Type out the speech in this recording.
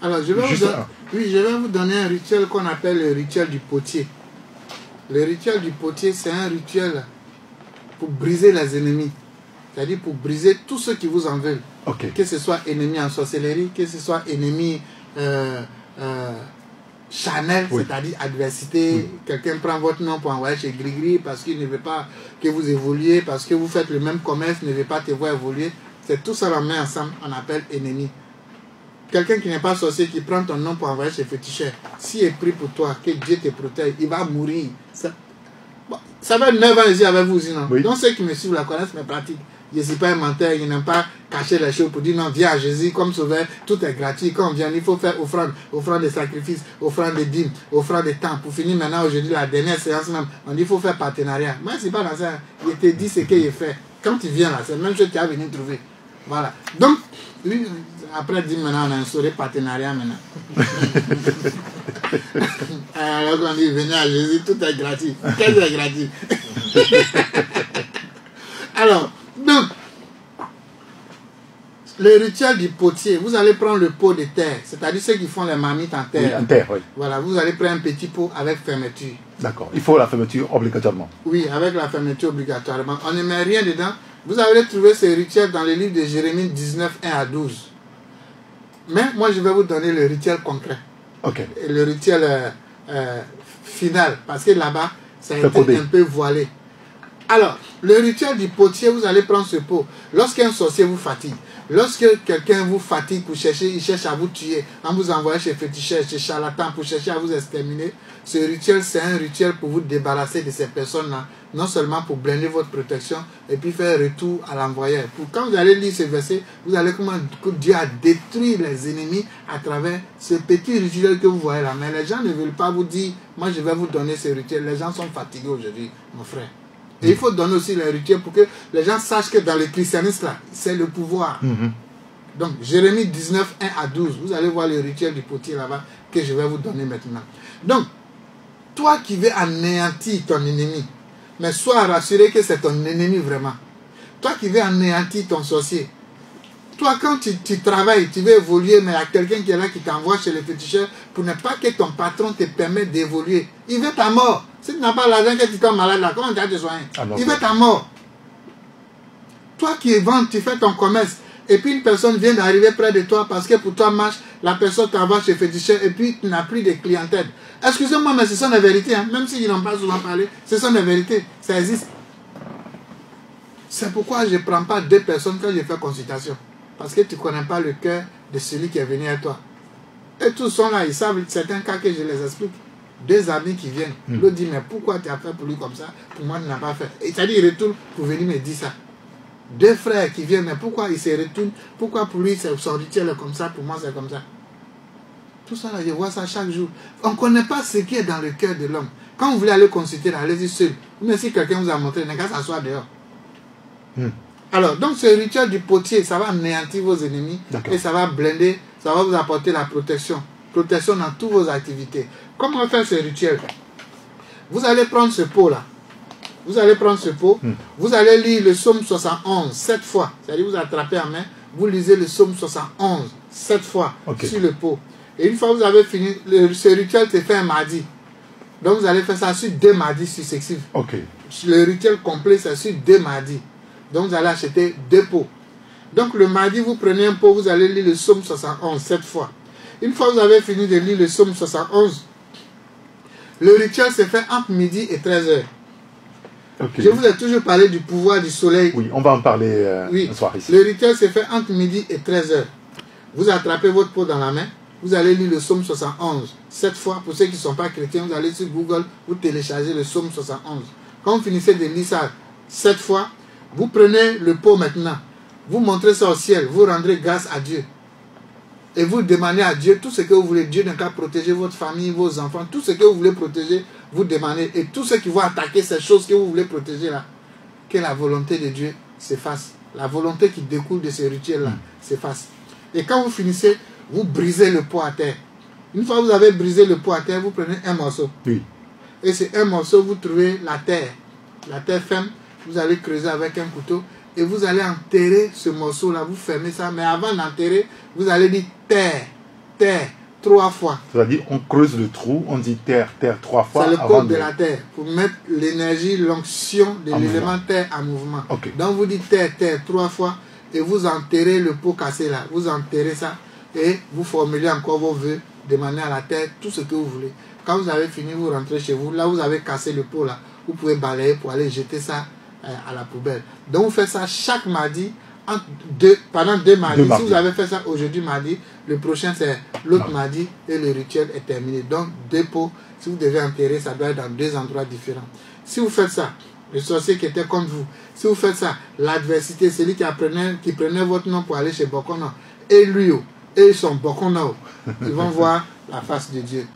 Alors, je vais vous donner un rituel qu'on appelle le rituel du potier. Le rituel du potier, c'est un rituel pour briser les ennemis. C'est-à-dire pour briser tous ceux qui vous en veulent. Okay. Que ce soit ennemi en sorcellerie, que ce soit ennemi charnel, oui. C'est-à-dire adversité. Oui. Quelqu'un prend votre nom pour envoyer chez Grigri parce qu'il ne veut pas que vous évoluiez, parce que vous faites le même commerce, ne veut pas te voir évoluer. C'est tout ça, on met ensemble, on appelle ennemi. Quelqu'un qui n'est pas sorcier, qui prend ton nom pour envoyer chez féticheur, s'il est pris pour toi, que Dieu te protège, il va mourir. Ça fait 9 ans ici avec vous, sinon. Oui. Donc ceux qui me suivent la connaissent mes pratiques. Je ne suis pas un menteur, je n'aime pas cacher les choses pour dire non, viens à Jésus comme sauveur, tout est gratuit. Quand on vient, il faut faire offrande de sacrifices, offrande de dîmes, offrande de temps. Pour finir maintenant, aujourd'hui, la dernière séance même, on dit qu'il faut faire partenariat. Moi, je ne suis pas dans ça. Je te dis ce qu'il fait. Quand tu viens là, c'est la même chose que tu as venu trouver. Voilà. Donc, lui, après 10 maintenant, on a instauré partenariat maintenant. Alors qu'on dit, venez à Jésus, tout est gratuit. Qu'est-ce qui est gratuit? Alors, donc, le rituel du potier, vous allez prendre le pot de terre, c'est-à-dire ceux qui font les marmites en terre. Oui, en terre, oui. Voilà, vous allez prendre un petit pot avec fermeture. D'accord, il faut la fermeture obligatoirement. Oui, avec la fermeture obligatoirement. On ne met rien dedans. Vous allez trouver ces rituels dans le livre de Jérémie 19, 1 à 12. Mais moi, je vais vous donner le rituel concret. Ok. Et le rituel final, parce que là-bas, ça a été un peu voilé. Alors, le rituel du potier, vous allez prendre ce pot. Lorsqu'un sorcier vous fatigue, lorsque quelqu'un vous fatigue pour chercher, il cherche à vous tuer, en vous envoyant chez féticheurs, chez charlatans, pour chercher à vous exterminer, ce rituel, c'est un rituel pour vous débarrasser de ces personnes-là, non seulement pour blinder votre protection, et puis faire retour à l'envoyeur. Quand vous allez lire ce verset, vous allez comment Dieu a détruit les ennemis à travers ce petit rituel que vous voyez là. Mais les gens ne veulent pas vous dire, moi je vais vous donner ce rituel. Les gens sont fatigués aujourd'hui, mon frère. Et il faut donner aussi les rituels pour que les gens sachent que dans le christianisme, là, c'est le pouvoir. Donc, Jérémie 19, 1 à 12, vous allez voir le rituel du potier là-bas que je vais vous donner maintenant. Donc, toi qui veux anéantir ton ennemi, mais sois rassuré que c'est ton ennemi vraiment. Toi qui veux anéantir ton sorcier, toi quand tu travailles, tu veux évoluer, mais il y a quelqu'un qui est là qui t'envoie chez le féticheur pour ne pas que ton patron te permette d'évoluer. Il veut ta mort. Si tu n'as pas l'argent, que tu tombes malade là, comment tu vas te soigner? Il veut ta mort. Toi qui vends, tu fais ton commerce, et puis une personne vient d'arriver près de toi parce que pour toi marche, la personne t'envoie chez le féticheur et puis tu n'as plus de clientèle. Excusez-moi, mais ce sont des vérités, hein. Même s'ils n'ont pas souvent parlé, ce sont des vérités, ça existe. C'est pourquoi je ne prends pas 2 personnes quand je fais consultation. Parce que tu ne connais pas le cœur de celui qui est venu à toi. Et tous sont là, ils savent certains cas que je les explique. 2 amis qui viennent, l'autre dit, mais pourquoi tu as fait pour lui comme ça? Pour moi, tu n'as pas fait. Et c'est-à-dire, il retourne pour venir me dire ça. 2 frères qui viennent, mais pourquoi il se retourne? Pourquoi pour lui, son rituel est comme ça, pour moi, c'est comme ça? Tout ça, là, je vois ça chaque jour. On ne connaît pas ce qui est dans le cœur de l'homme. Quand vous voulez aller consulter, allez-y seul. Mais si quelqu'un vous a montré, il n'a qu'à s'asseoir dehors. Alors, donc ce rituel du potier, ça va anéantir vos ennemis et ça va blinder, ça va vous apporter la protection. Protection dans toutes vos activités. Comment faire ce rituel? Vous allez prendre ce pot-là. Vous allez prendre ce pot. Vous allez lire le psaume 71 7 fois. C'est-à-dire, vous attrapez en main, vous lisez le psaume 71 7 fois sur le pot. Et une fois que vous avez fini, ce rituel se fait un mardi. Donc, vous allez faire ça sur 2 mardis successifs. Le rituel complet, c'est sur 2 mardis. Donc, vous allez acheter 2 pots. Donc, le mardi, vous prenez un pot, vous allez lire le psaume 71 7 fois. Une fois que vous avez fini de lire le psaume 71, le rituel se fait entre midi et 13h. Je vous ai toujours parlé du pouvoir du soleil. Oui, on va en parler ce soir ici. Le rituel se fait entre midi et 13h. Vous attrapez votre pot dans la main, vous allez lire le psaume 71 7 fois. Pour ceux qui ne sont pas chrétiens, vous allez sur Google, vous téléchargez le psaume 71. Quand vous finissez de lire ça 7 fois, vous prenez le pot maintenant, vous montrez ça au ciel, vous rendrez grâce à Dieu. Et vous demandez à Dieu tout ce que vous voulez. Dieu n'a qu'à protéger votre famille, vos enfants, tout ce que vous voulez protéger, vous demandez. Et tous ceux qui vont attaquer ces choses que vous voulez protéger là, que la volonté de Dieu s'efface. La volonté qui découle de ce rituel-là s'efface. Et quand vous finissez, vous brisez le pot à terre. Une fois que vous avez brisé le pot à terre, vous prenez un morceau. Et c'est un morceau, vous trouvez la terre ferme. Vous allez creuser avec un couteau et vous allez enterrer ce morceau-là, vous fermez ça. Mais avant d'enterrer, vous allez dire terre, terre 3 fois. C'est-à-dire, on creuse le trou, on dit terre 3 fois. C'est le code de la terre, pour mettre l'énergie, l'onction de l'élément terre en mouvement. Okay. Donc vous dites terre 3 fois, et vous enterrez le pot cassé là, vous enterrez ça, et vous formulez encore vos vœux, demandez à la terre tout ce que vous voulez. Quand vous avez fini, vous rentrez chez vous, là vous avez cassé le pot là, vous pouvez balayer pour aller jeter ça à la poubelle. Donc vous faites ça chaque mardi, pendant 2 mardis. Si vous avez fait ça aujourd'hui mardi, le prochain c'est l'autre mardi et le rituel est terminé. Donc 2 pots, si vous devez enterrer, ça doit être dans 2 endroits différents. Si vous faites ça, le sorcier qui était contre vous, si vous faites ça, l'adversité, celui qui prenait votre nom pour aller chez Bokono, et lui, et son Bokono, ils vont voir la face de Dieu.